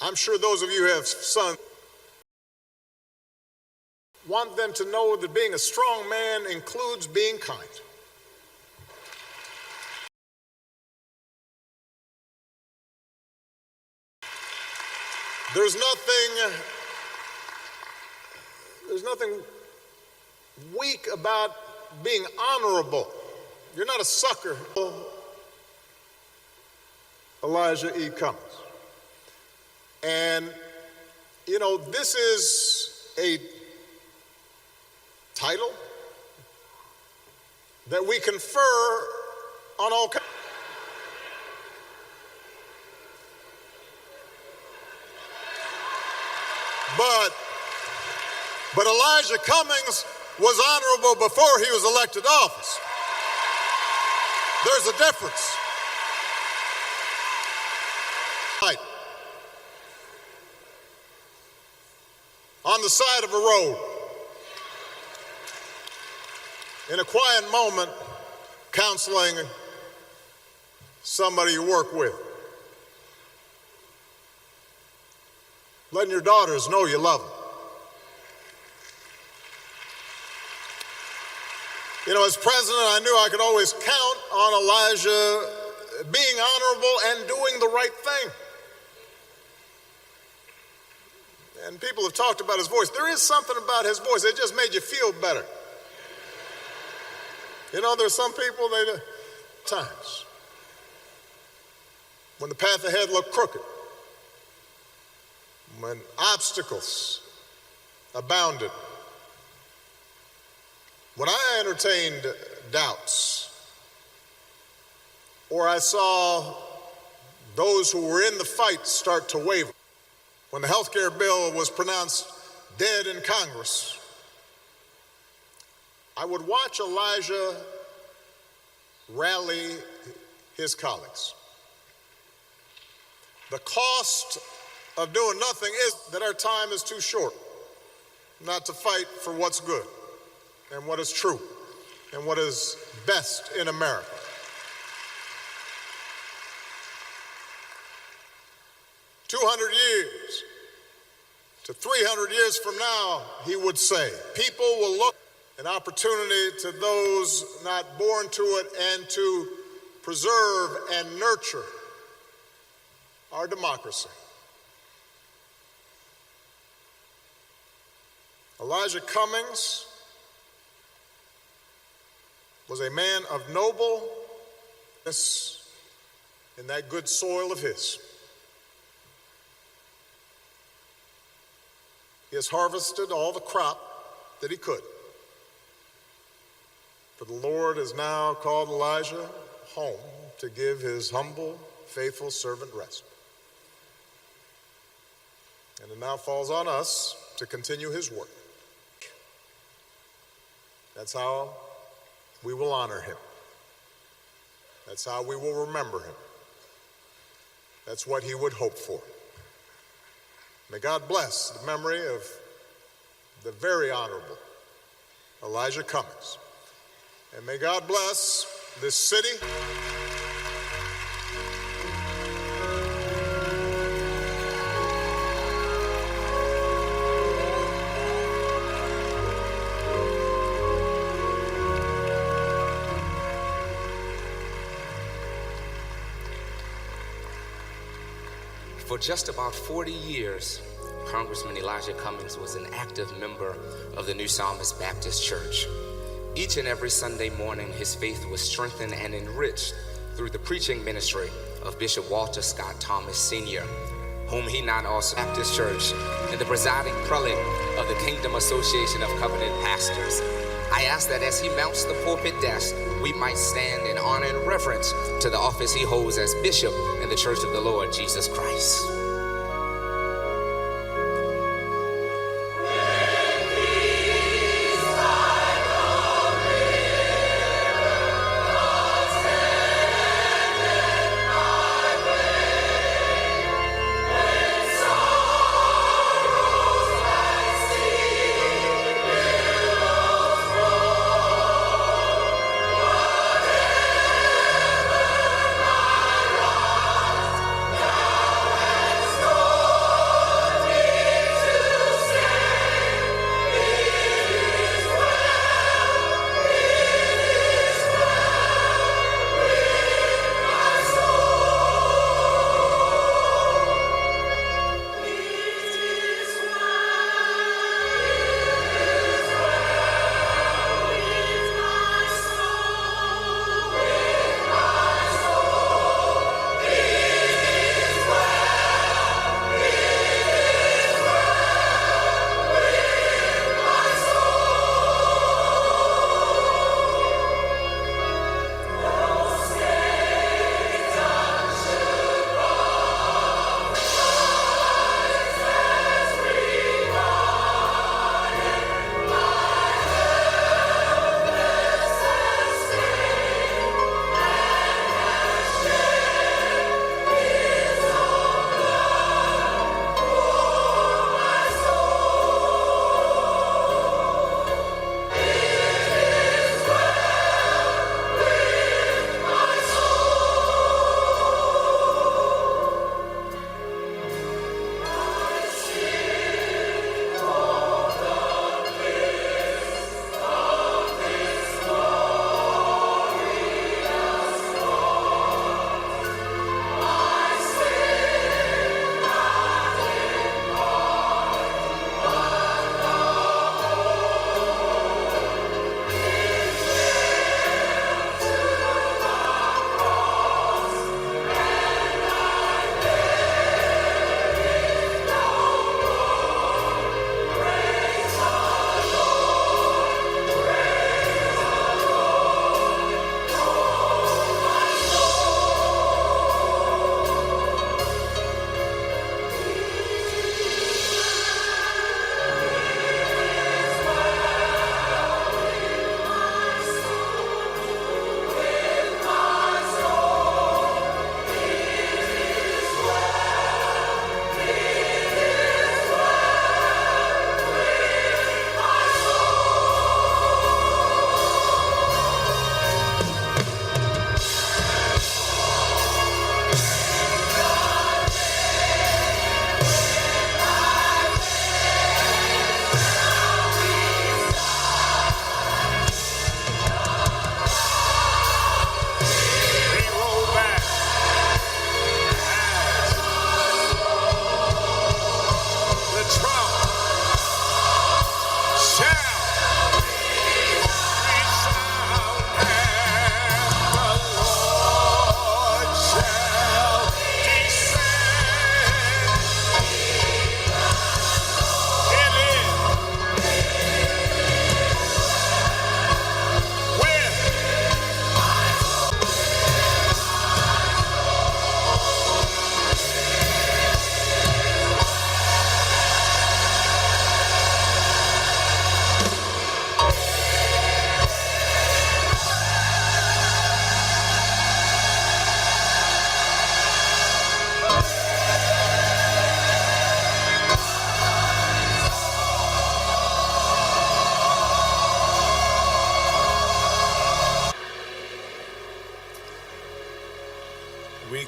I'm sure those of you who have sons want them to know that being a strong man includes being kind. There's nothing weak about being honorable. You're not a sucker. Elijah E. Cummings. And, you know, this is a title that we confer on all kinds. But Elijah Cummings was honorable before he was elected to office. There's a difference. Right. On the side of a road, in a quiet moment, counseling somebody you work with. Letting your daughters know you love them. You know, as president, I knew I could always count on Elijah being honorable and doing the right thing. And people have talked about his voice. There is something about his voice that just made you feel better. You know, there's some people, times when the path ahead looked crooked, when obstacles abounded, when I entertained doubts, or I saw those who were in the fight start to waver, when the health care bill was pronounced dead in Congress, I would watch Elijah rally his colleagues. The cost of doing nothing is that our time is too short not to fight for what's good and what is true and what is best in America. "200 years to 300 years from now," he would say, "people will look an opportunity to those not born to it and to preserve and nurture our democracy." Elijah Cummings was a man of nobleness in that good soil of his. He has harvested all the crop that he could. For the Lord has now called Elijah home to give his humble, faithful servant rest. And it now falls on us to continue his work. That's how we will honor him. That's how we will remember him. That's what he would hope for. May God bless the memory of the very honorable Elijah Cummings. And may God bless this city. For just about 40 years, Congressman Elijah Cummings was an active member of the new Psalmist Baptist Church. Each and every Sunday morning, his faith was strengthened and enriched through the preaching ministry of Bishop Walter Scott Thomas Sr., whom he now also Baptist Church and the presiding prelate of the Kingdom Association of Covenant Pastors. I ask that as he mounts the pulpit desk, we might stand in honor and reverence to the office he holds as Bishop in the Church of the Lord Jesus Christ.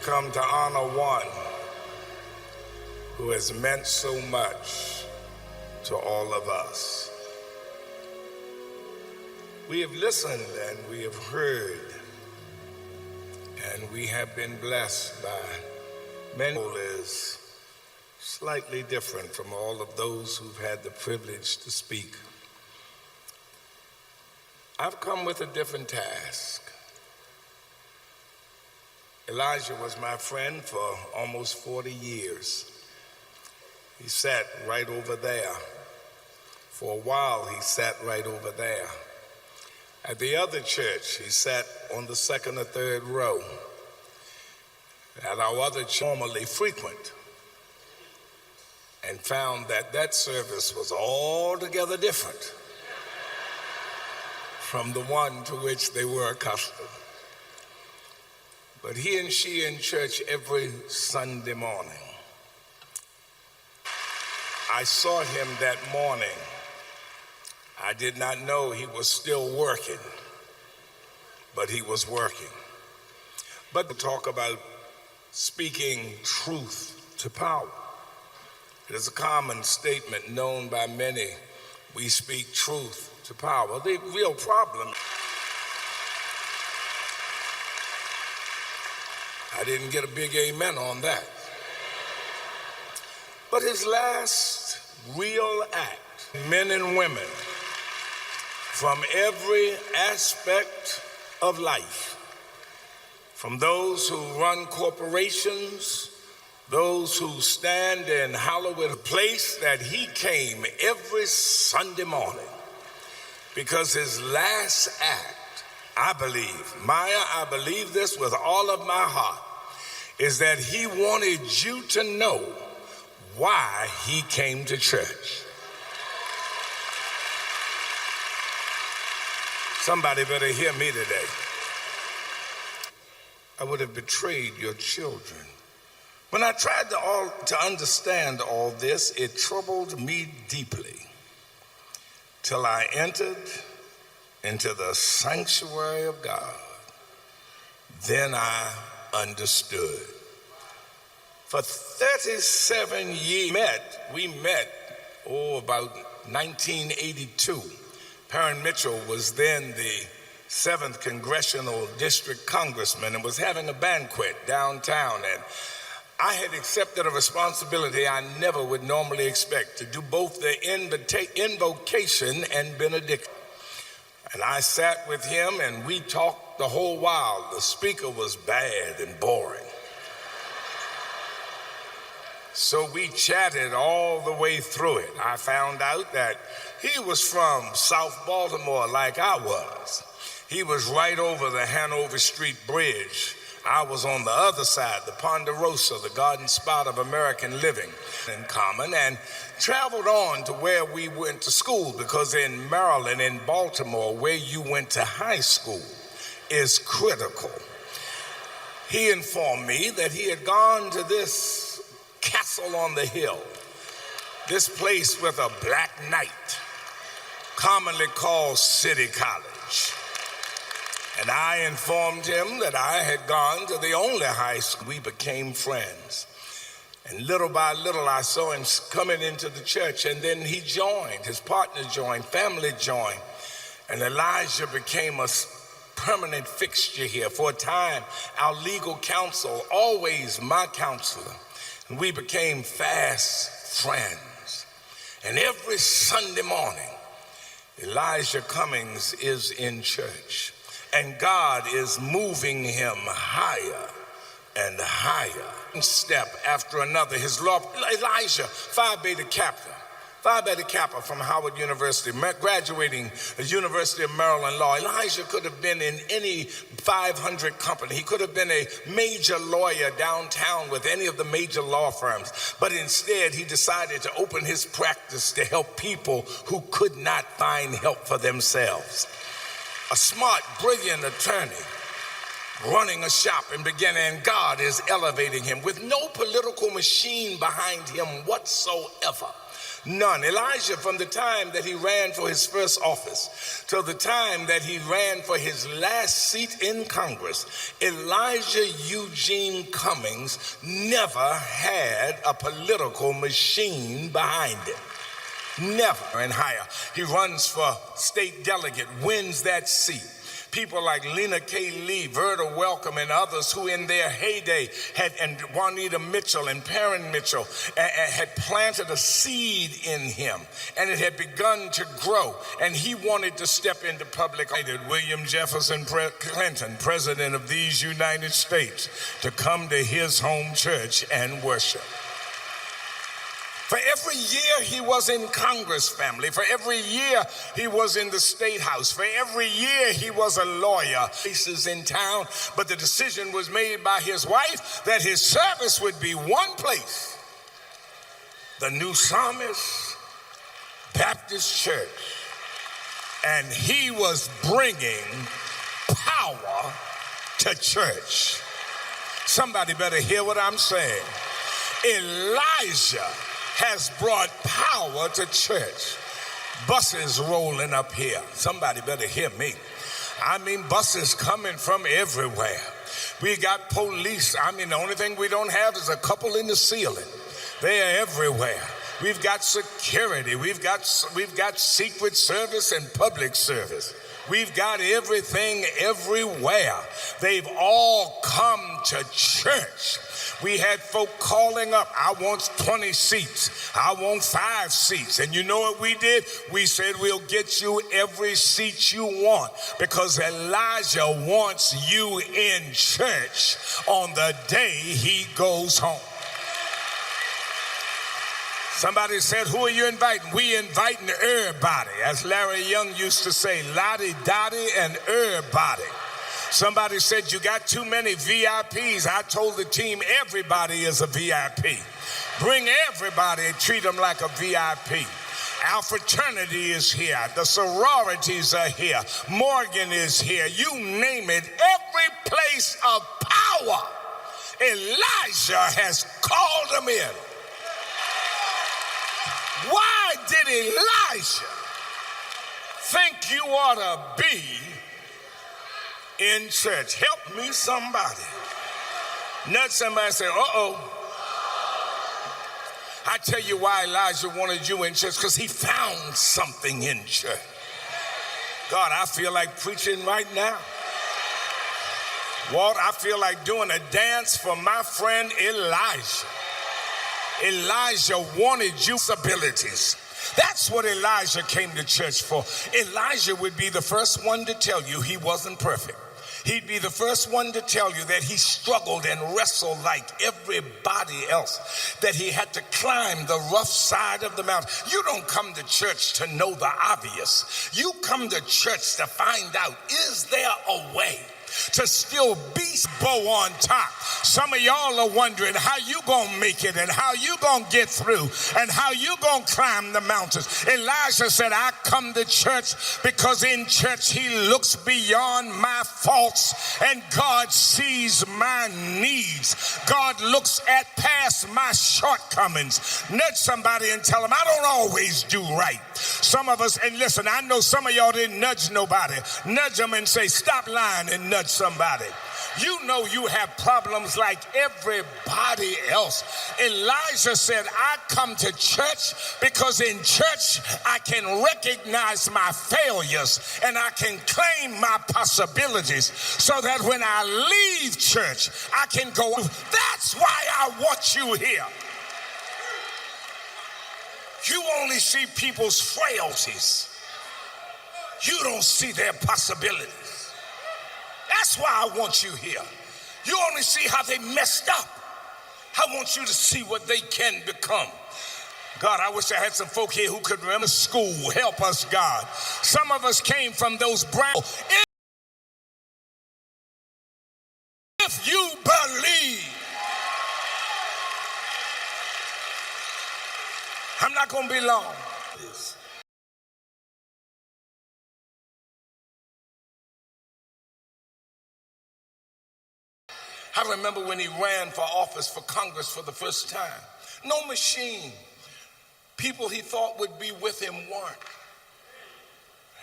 come to honor one who has meant so much to all of us. We have listened and we have heard, and we have been blessed by many. Is slightly different from all of those who've had the privilege to speak. I've come with a different task. Elijah was my friend for almost 40 years. He sat right over there. For a while, he sat right over there. At the other church, he sat on the second or third row. At our other church, normally frequent, and found that that service was altogether different from the one to which they were accustomed. But he and she in church every Sunday morning. I saw him that morning. I did not know he was still working, but he was working. But to talk about speaking truth to power. It is a common statement known by many. We speak truth to power. The real problem, I didn't get a big amen on that. But his last real act, men and women from every aspect of life, from those who run corporations, those who stand in Hollywood, a place that he came every Sunday morning, because his last act, I believe, Maya, I believe this with all of my heart, is that he wanted you to know why he came to church. Somebody better hear me today. I would have betrayed your children. When I tried to understand all this, it troubled me deeply till I entered into the sanctuary of God. Then I understood. For 37 years, we met about 1982. Perrin Mitchell was then the 7th Congressional District Congressman and was having a banquet downtown, and I had accepted a responsibility I never would normally expect, to do both the invocation and benediction. And I sat with him and we talked the whole while. The speaker was bad and boring. So we chatted all the way through it. I found out that he was from South Baltimore like I was. He was right over the Hanover Street Bridge. I was on the other side, the Ponderosa, the garden spot of American living in common, and traveled on to where we went to school, because in Maryland, in Baltimore, where you went to high school is critical. He informed me that he had gone to this castle on the hill, this place with a black knight, commonly called City College. And I informed him that I had gone to the only high school. We became friends. And little by little, I saw him coming into the church, and then he joined, his partner joined, family joined. And Elijah became a permanent fixture here. For a time, our legal counsel, always my counselor. And we became fast friends. And every Sunday morning, Elijah Cummings is in church. And God is moving him higher and higher, one step after another. His law, Elijah, Phi Beta Kappa from Howard University, graduating the University of Maryland Law. Elijah could have been in any 500 company. He could have been a major lawyer downtown with any of the major law firms. But instead, he decided to open his practice to help people who could not find help for themselves. A smart, brilliant attorney, running a shop and and God is elevating him with no political machine behind him whatsoever. None. Elijah, from the time that he ran for his first office till the time that he ran for his last seat in Congress, Elijah Eugene Cummings never had a political machine behind him. Never. And higher. He runs for state delegate, wins that seat. People like Lena K. Lee, Verda Welcome, and others who in their heyday and Juanita Mitchell and Perrin Mitchell had planted a seed in him, and it had begun to grow, and he wanted to step into public. William Jefferson Clinton, president of these United States, to come to his home church and worship. For every year he was in Congress, family. For every year he was in the State House. For every year he was a lawyer. Places in town, but the decision was made by his wife that his service would be one place: the new Psalmist Baptist Church. And he was bringing power to church. Somebody better hear what I'm saying. Elijah has brought power to church. Buses rolling up here. Somebody better hear me. I mean, buses coming from everywhere. We got police. I mean, the only thing we don't have is a couple in the ceiling. They are everywhere. We've got security. We've got Secret Service and public service. We've got everything everywhere. They've all come to church. We had folk calling up, I want 20 seats. I want 5 seats. And you know what we did? We said, we'll get you every seat you want, because Elijah wants you in church on the day he goes home. Somebody said, who are you inviting? We inviting everybody. As Larry Young used to say, Lottie, Dottie, and everybody. Somebody said, you got too many VIPs. I told the team, everybody is a VIP. Bring everybody and treat them like a VIP. Our fraternity is here. The sororities are here. Morgan is here. You name it. Every place of power, Elijah has called them in. Why did Elijah think you ought to be in church? Help me, somebody. Nudge somebody and say, uh-oh. I tell you why Elijah wanted you in church, because he found something in church. God, I feel like preaching right now. Walt, I feel like doing a dance for my friend Elijah. Elijah wanted you abilities. That's what Elijah came to church for. Elijah would be the first one to tell you he wasn't perfect. He'd be the first one to tell you that he struggled and wrestled like everybody else, that he had to climb the rough side of the mountain. You don't come to church to know the obvious. You come to church to find out, is there a way to still be bow on top? Some of y'all are wondering how you gonna make it and how you gonna get through and how you gonna climb the mountains. Elijah said, I come to church because in church he looks beyond my faults and God sees my needs. God looks at past my shortcomings. Nudge somebody and tell them, I don't always do right. Some of us, and listen, I know some of y'all didn't nudge nobody. Nudge them and say, stop lying, and nudge somebody. You know you have problems like everybody else. Elijah said, I come to church because in church I can recognize my failures and I can claim my possibilities so that when I leave church, I can go. That's why I want you here. You only see people's frailties. You don't see their possibilities. That's why I want you here. You only see how they messed up. I want you to see what they can become. God, I wish I had some folk here who could remember school. Help us, God. Some of us came from those brown. If you believe, I'm not going to be long. I remember when he ran for office for Congress for the first time. No machine. People he thought would be with him weren't.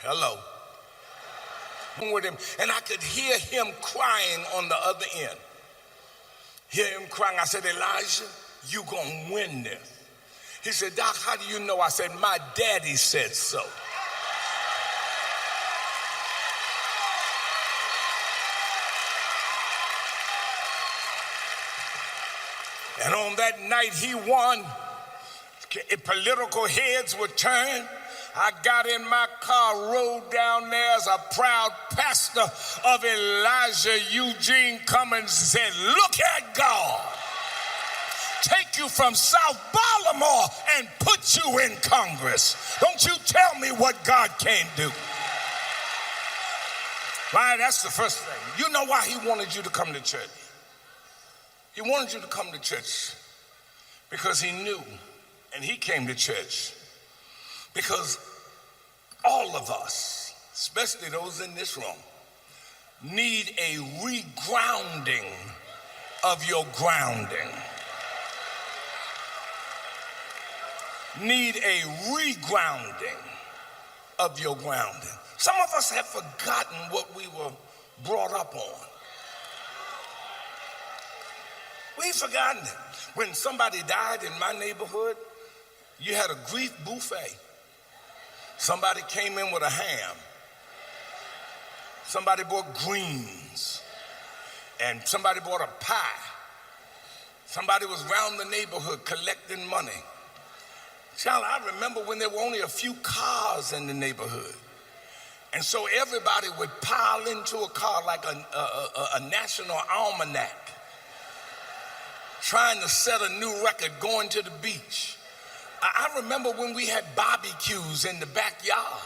Hello. With him, and I could hear him crying on the other end. Hear him crying. I said, Elijah, you gonna win this. He said, Doc, how do you know? I said, my daddy said so. And on that night he won. Political heads were turned. I got in my car, rode down there as a proud pastor of Elijah Eugene Cummings and said, look at God. Take you from South Baltimore and put you in Congress. Don't you tell me what God can't do. Right, that's the first thing. You know why he wanted you to come to church? He wanted you to come to church because he knew, and he came to church because all of us, especially those in this room, need a regrounding of your grounding. Need a regrounding of your grounding. Some of us have forgotten what we were brought up on. We've forgotten it. When somebody died in my neighborhood, you had a grief buffet. Somebody came in with a ham. Somebody brought greens. And somebody brought a pie. Somebody was around the neighborhood collecting money. Child, I remember when there were only a few cars in the neighborhood. And so everybody would pile into a car like a national almanac, trying to set a new record going to the beach. I remember when we had barbecues in the backyard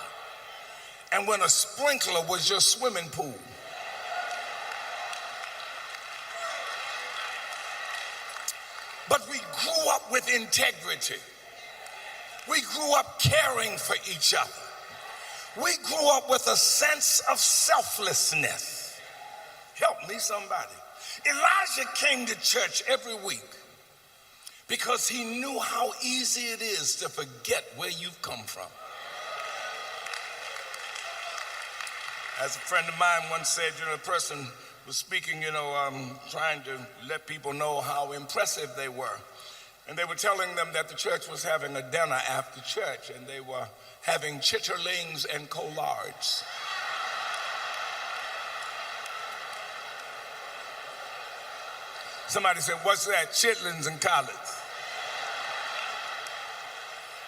and when a sprinkler was your swimming pool. But we grew up with integrity. We grew up caring for each other. We grew up with a sense of selflessness. Help me, somebody. Elijah came to church every week because he knew how easy it is to forget where you've come from. As a friend of mine once said, a person was speaking, trying to let people know how impressive they were. And they were telling them that the church was having a dinner after church, and they were having chitterlings and collards. Somebody said, what's that? Chitlins and collards.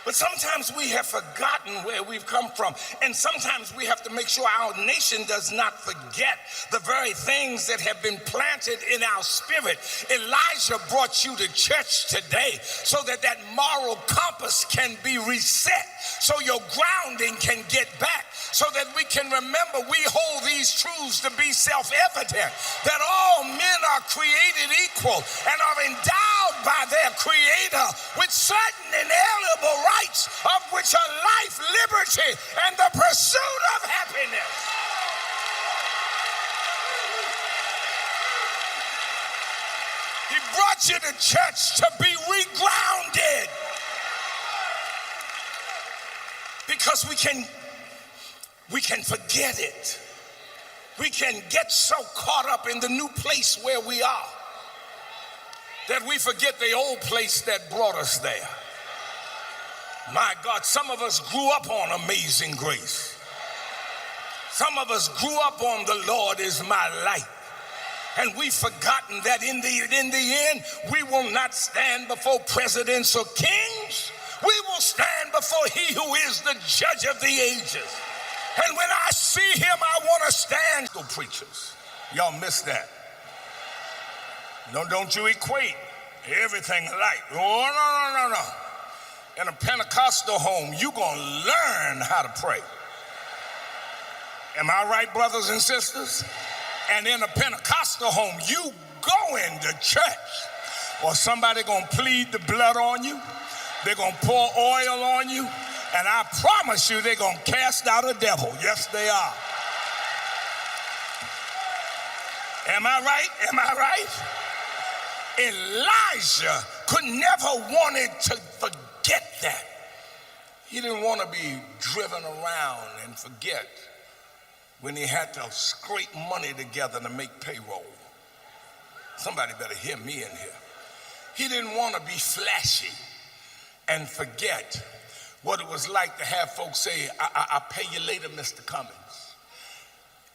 But sometimes we have forgotten where we've come from. And sometimes we have to make sure our nation does not forget the very things that have been planted in our spirit. Elijah brought you to church today so that that moral compass can be reset, so your grounding can get back, so that we can remember we hold these truths to be self-evident, that all men are created equal and are endowed by their Creator with certain inalienable rights, of which are life, liberty, and the pursuit of happiness. He brought you to church to be regrounded, because we can forget it. We can get so caught up in the new place where we are that we forget the old place that brought us there. My God, some of us grew up on Amazing Grace. Some of us grew up on The Lord Is My Light. And we've forgotten that in the end, we will not stand before presidents or kings. We will stand before He who is the judge of the ages. And when I see Him, I want to stand. Go preachers, y'all missed that. No, don't you equate everything light. Oh, no. In a Pentecostal home, you're going to learn how to pray. Am I right, brothers and sisters? And in a Pentecostal home, you go into church, or somebody going to plead the blood on you. They're going to pour oil on you. And I promise you, they're going to cast out a devil. Yes, they are. Am I right? Am I right? Elijah could never wanted to forget that. He didn't want to be driven around and forget when he had to scrape money together to make payroll. Somebody better hear me in here. He didn't want to be flashy and forget what it was like to have folks say, I'll pay you later, Mr. Cummings,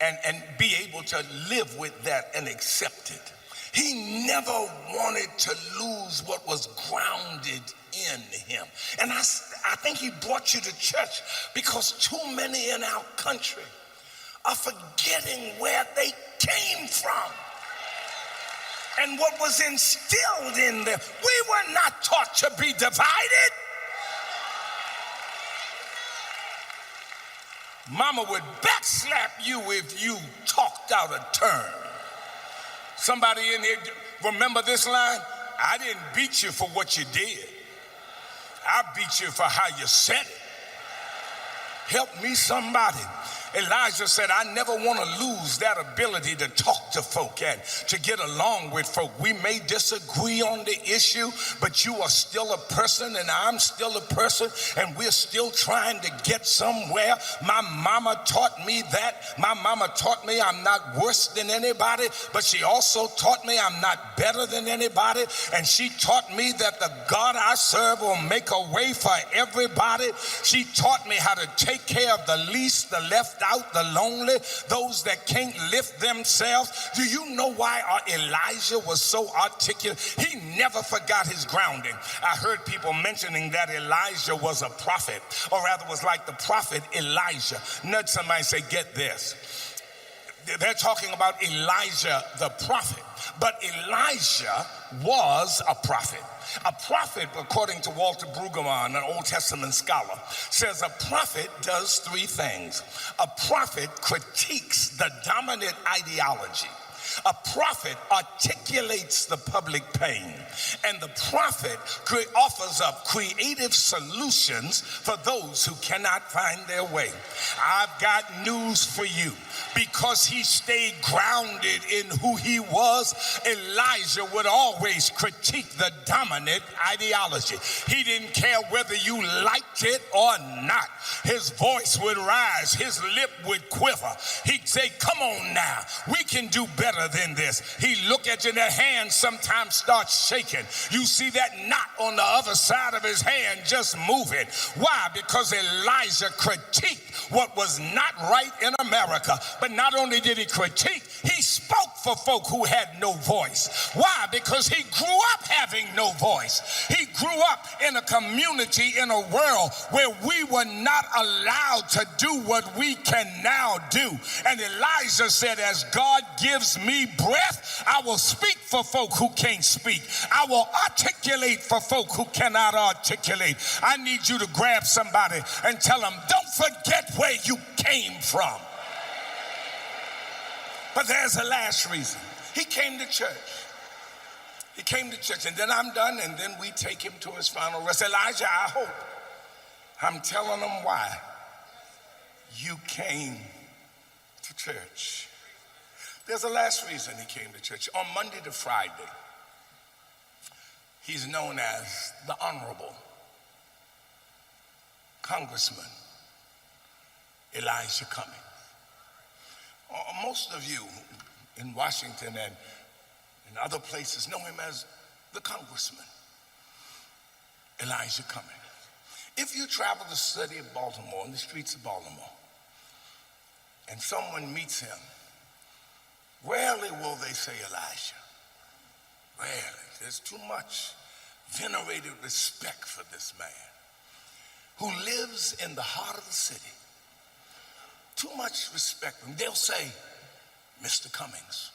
and be able to live with that and accept it. He never wanted to lose what was grounded in him. And I think he brought you to church because too many in our country are forgetting where they came from and what was instilled in them. We were not taught to be divided. Mama would backslap you if you talked out of turn. Somebody in here, remember this line? I didn't beat you for what you did. I beat you for how you said it. Help me, somebody. Elijah said, I never want to lose that ability to talk to folk and to get along with folk. We may disagree on the issue, but you are still a person and I'm still a person, and we're still trying to get somewhere. My mama taught me that. My mama taught me I'm not worse than anybody, but she also taught me I'm not better than anybody. And she taught me that the God I serve will make a way for everybody. She taught me how to take care of the least, the left out, the lonely, those that can't lift themselves. Do you know why Elijah was so articulate? He never forgot his grounding. I heard people mentioning that Elijah was a prophet, or rather was like the prophet Elijah. Nudge somebody and say, get this. They're talking about Elijah the prophet, but Elijah was a prophet. A prophet, according to Walter Brueggemann, an Old Testament scholar, says a prophet does three things. A prophet critiques the dominant ideology. A prophet articulates the public pain, and the prophet offers up creative solutions for those who cannot find their way. I've got news for you. Because he stayed grounded in who he was, Elijah would always critique the dominant ideology. He didn't care whether you liked it or not. His voice would rise, his lip would quiver. He'd say, come on now, we can do better than this. He'd look at you and that hand sometimes starts shaking. You see that knot on the other side of his hand just moving. Why? Because Elijah critiqued what was not right in America. But not only did he critique, he spoke for folk who had no voice. Why? Because he grew up having no voice. He grew up in a community, in a world where we were not allowed to do what we can now do. And Elijah said, as God gives me breath, I will speak for folk who can't speak. I will articulate for folk who cannot articulate. I need you to grab somebody and tell them, don't forget where you came from. But there's a last reason. He came to church. He came to church, and then I'm done, and then we take him to his final rest. Elijah, I hope I'm telling them why you came to church. There's a last reason he came to church. On Monday to Friday, he's known as the Honorable Congressman Elijah Cummings. Most of you in Washington and in other places know him as the Congressman Elijah Cummings. If you travel the city of Baltimore, in the streets of Baltimore, and someone meets him, rarely will they say Elijah. Rarely. There's too much venerated respect for this man who lives in the heart of the city. Too much respect. And they'll say, Mr. Cummings.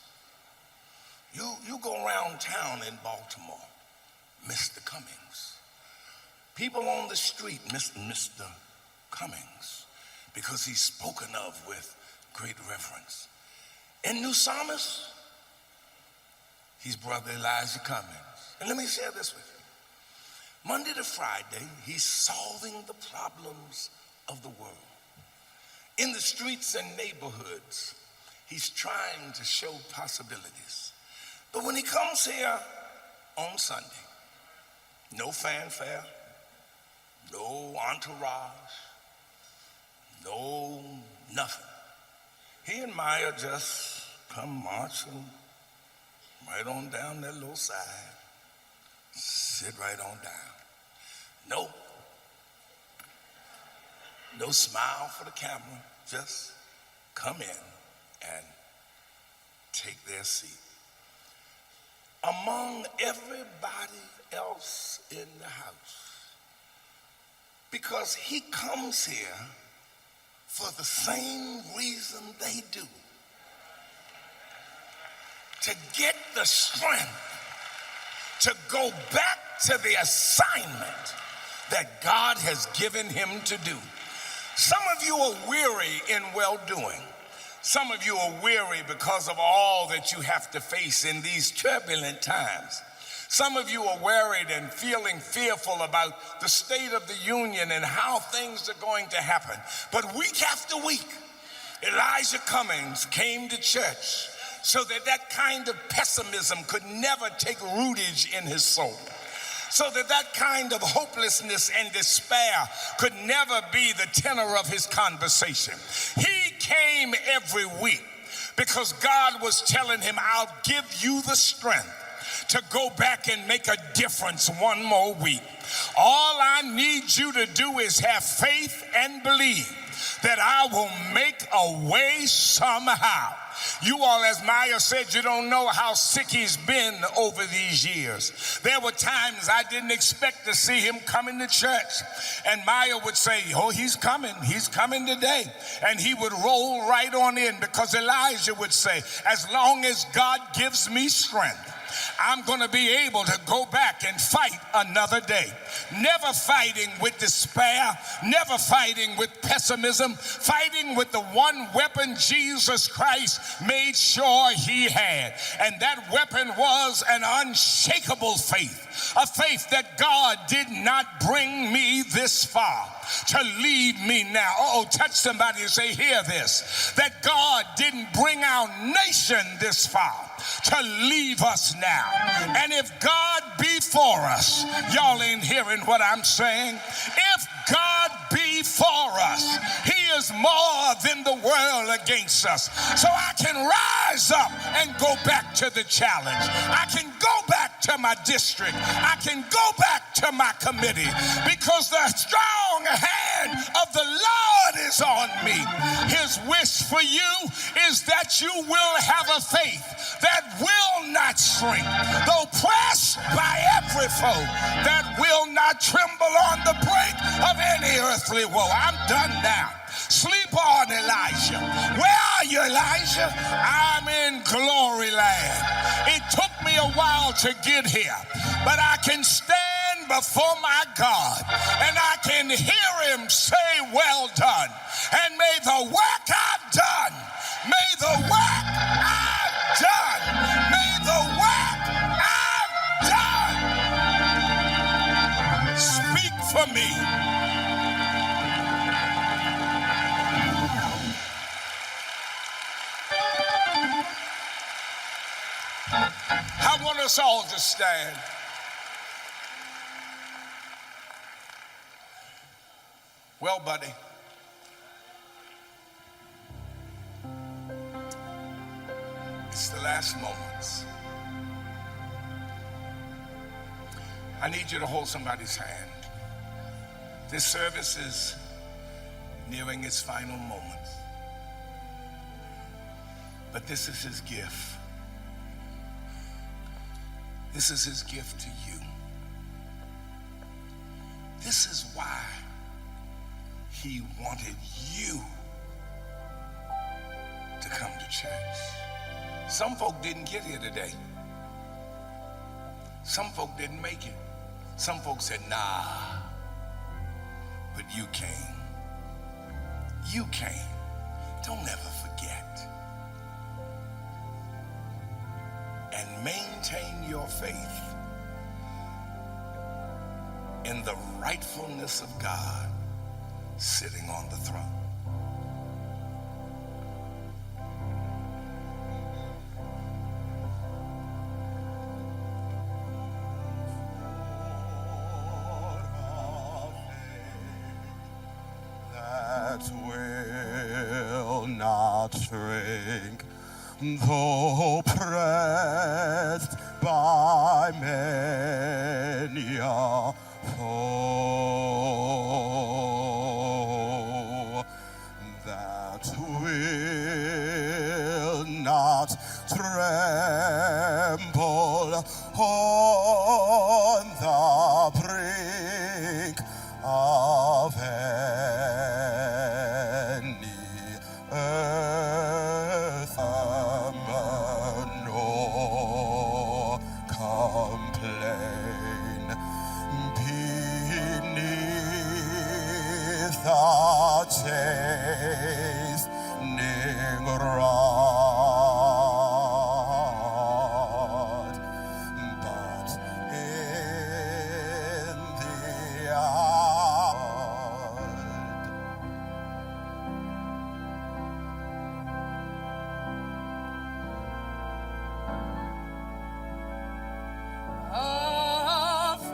You go around town in Baltimore, Mr. Cummings. People on the street, Mr. Cummings, because he's spoken of with great reverence. In New Psalmist, he's Brother Elijah Cummings. And let me share this with you. Monday to Friday, he's solving the problems of the world. In the streets and neighborhoods, He's trying to show possibilities. But when he comes here on Sunday, no fanfare, no entourage, no nothing. He and Maya just come marching right on down that little side, sit right on down. No smile for the camera, just come in and take their seat. Among everybody else in the house, because he comes here for the same reason they do, to get the strength to go back to the assignment that God has given him to do. Some of you are weary in well-doing. Some of you are weary because of all that you have to face in these turbulent times. Some of you are worried and feeling fearful about the state of the union and how things are going to happen. But week after week, Elijah Cummings came to church so that that kind of pessimism could never take rootage in his soul, so that that kind of hopelessness and despair could never be the tenor of his conversation. He came every week because God was telling him, I'll give you the strength to go back and make a difference one more week. All I need you to do is have faith and believe that I will make a way somehow. You all, as Maya said, you don't know how sick he's been over these years. There were times I didn't expect to see him coming to church. And Maya would say, oh, he's coming today. And he would roll right on in, because Elijah would say, as long as God gives me strength, I'm going to be able to go back and fight another day. Never fighting with despair, never fighting with pessimism, fighting with the one weapon Jesus Christ made sure he had. And that weapon was an unshakable faith, a faith that God did not bring me this far to leave me now. Touch somebody and say, hear this, that God didn't bring our nation this far to leave us now. And if God be for us, y'all ain't hearing what I'm saying. If God be for us, he is more than the world against us. So I can rise up and go back to the challenge. I can go back to my district. I can go back to my committee, because the strong hand of the Lord is on me. His wish for you is that you will have a faith that will not shrink, though pressed by every foe, that will not tremble on the brink of any earthly woe. I'm done now. Sleep on, Elijah. Where are you, Elijah? I'm in glory land. It took me a while to get here, but I can stand before my God and I can hear him say, well done. And may the work I've done, may the work I've done, may the work I've done speak for me. I want us all to stand. Well, buddy, it's the last moments. I need you to hold somebody's hand. This service is nearing its final moments. But this is his gift. This is his gift to you. This is why he wanted you to come to church. Some folk didn't get here today. Some folk didn't make it. Some folks said, nah, but you came. You came. Don't ever forget. And maintain your faith in the rightfulness of God sitting on the throne. shrink, though pressed by many a foe, that will not tremble on the brink of any earth, nor complain beneath the chastening rod, but in the A faith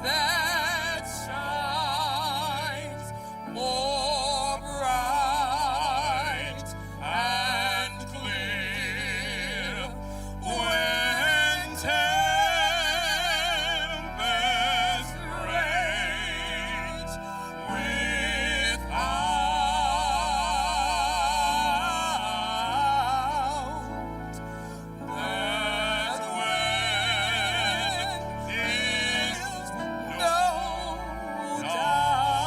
that shines more bright and clear when tempests rage without. That when is no doubt.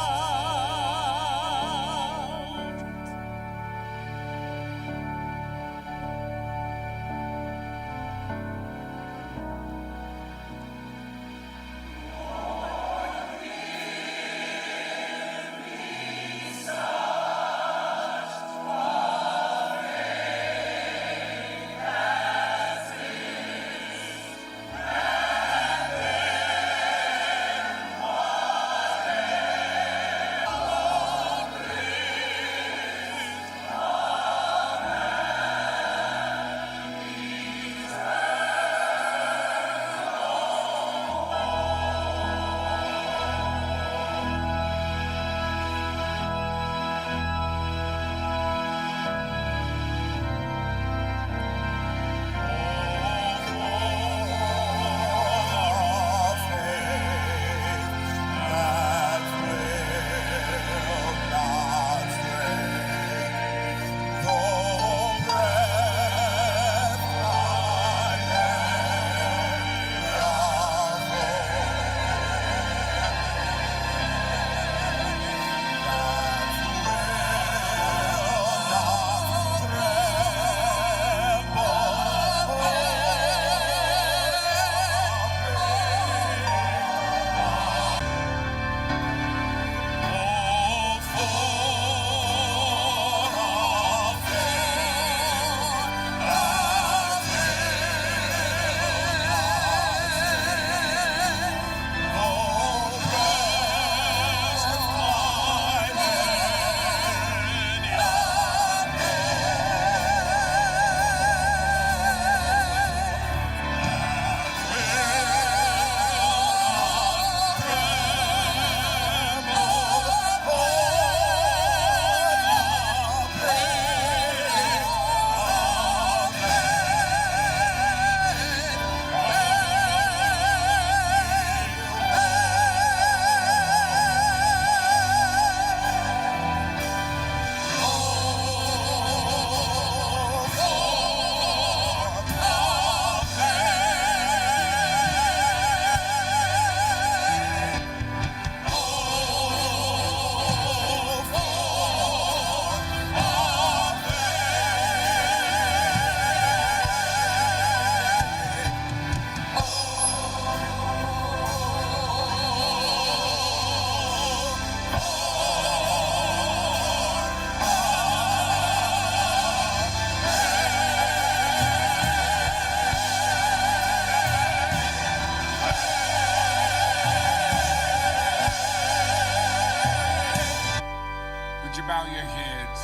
Would you bow your heads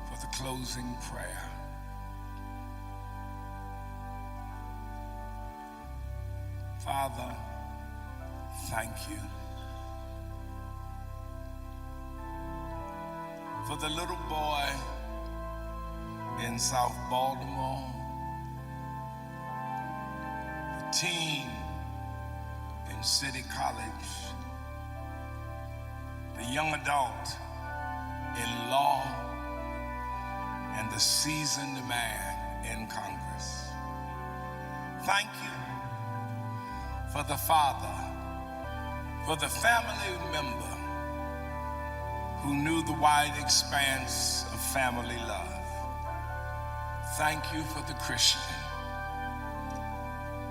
for the closing prayer? Father, thank you for the little boy in South Baltimore, the teen in City College, the young adult in law, and the seasoned man in Congress. Thank you for the father, for the family member who knew the wide expanse of family love. Thank you for the Christian,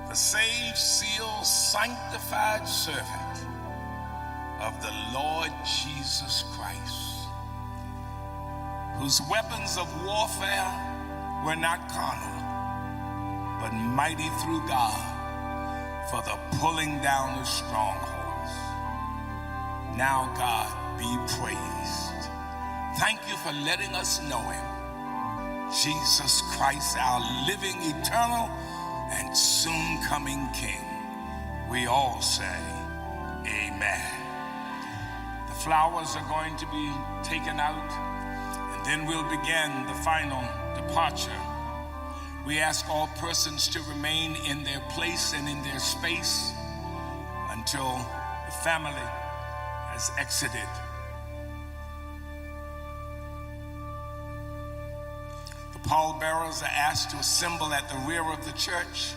the saved, sealed, sanctified servant of the Lord Jesus Christ, whose weapons of warfare were not carnal, but mighty through God for the pulling down of strongholds. Now, God, be praised. Thank you for letting us know him, Jesus Christ, our living, eternal, and soon coming King. We all say, amen. The flowers are going to be taken out, and then we'll begin the final departure. We ask all persons to remain in their place and in their space until the family has exited. The pallbearers are asked to assemble at the rear of the church.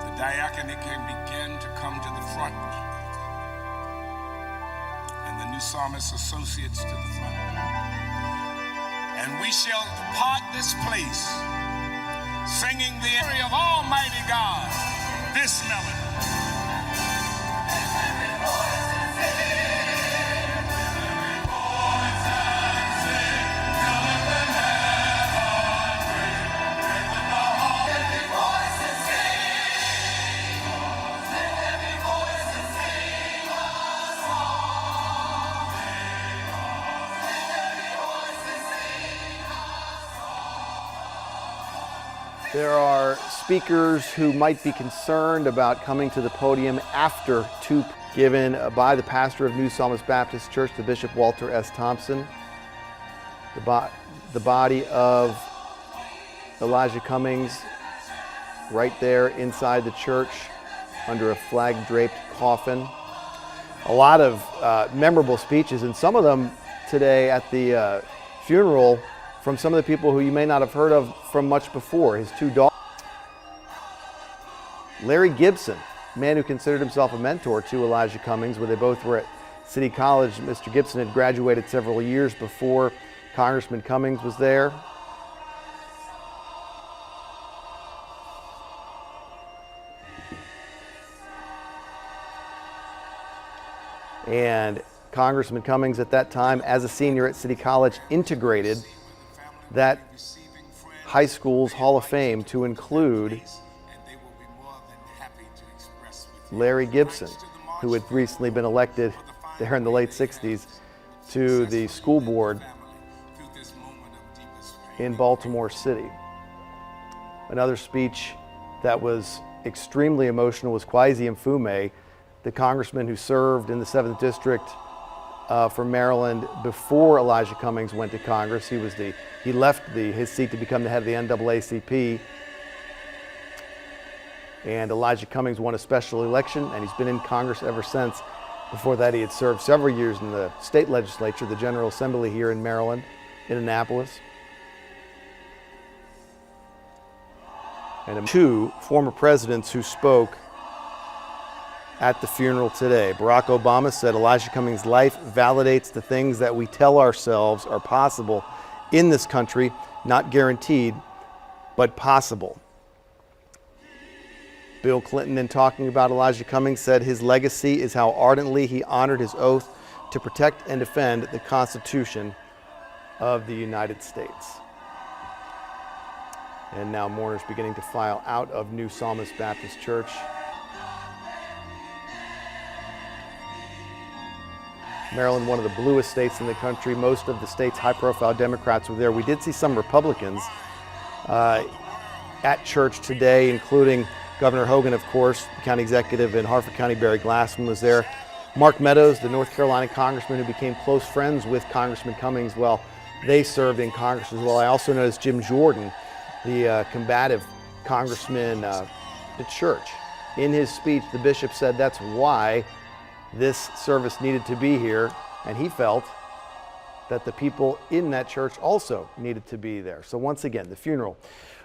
The diaconate can begin to come to the front, and the new psalmist associates to the front. And we shall depart this place singing the area of Almighty God, this melody. There are speakers who might be concerned about coming to the podium after two given by the pastor of New Psalmist Baptist Church, the Bishop Walter S. Thompson. The body of Elijah Cummings right there inside the church under a flag-draped coffin. A lot of memorable speeches, and some of them today at the funeral from some of the people who you may not have heard of from much before. His two daughters. Larry Gibson, a man who considered himself a mentor to Elijah Cummings, where they both were at City College. Mr. Gibson had graduated several years before Congressman Cummings was there. And Congressman Cummings at that time, as a senior at City College, integrated that high school's Hall of Fame to include Larry Gibson, who had recently been elected there in the late 60s to the school board in Baltimore City. Another speech that was extremely emotional was Kwesi Mfume, the congressman who served in the 7th District for Maryland before Elijah Cummings went to Congress. He left his seat to become the head of the NAACP. And Elijah Cummings won a special election, and he's been in Congress ever since. Before that, he had served several years in the state legislature, the General Assembly here in Maryland, in Annapolis. And two former presidents who spoke at the funeral today. Barack Obama said Elijah Cummings' life validates the things that we tell ourselves are possible in this country, not guaranteed, but possible. Bill Clinton, in talking about Elijah Cummings, said his legacy is how ardently he honored his oath to protect and defend the Constitution of the United States. And now mourners beginning to file out of New Psalmist Baptist Church. Maryland, one of the bluest states in the country. Most of the state's high-profile Democrats were there. We did see some Republicans at church today, including Governor Hogan, of course, the county executive in Harford County, Barry Glassman, was there. Mark Meadows, the North Carolina congressman who became close friends with Congressman Cummings, well, they served in Congress as well. I also noticed Jim Jordan, the combative congressman at church. In his speech, the bishop said that's why this service needed to be here, and he felt that the people in that church also needed to be there. So once again, the funeral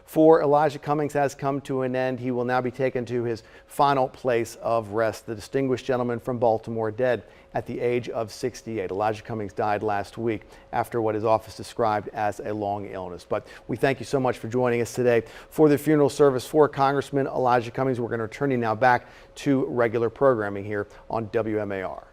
for Elijah Cummings has come to an end. He will now be taken to his final place of rest. The distinguished gentleman from Baltimore, dead at the age of 68. Elijah Cummings died last week after what his office described as a long illness. But we thank you so much for joining us today for the funeral service for Congressman Elijah Cummings. We're going to return you now back to regular programming here on WMAR.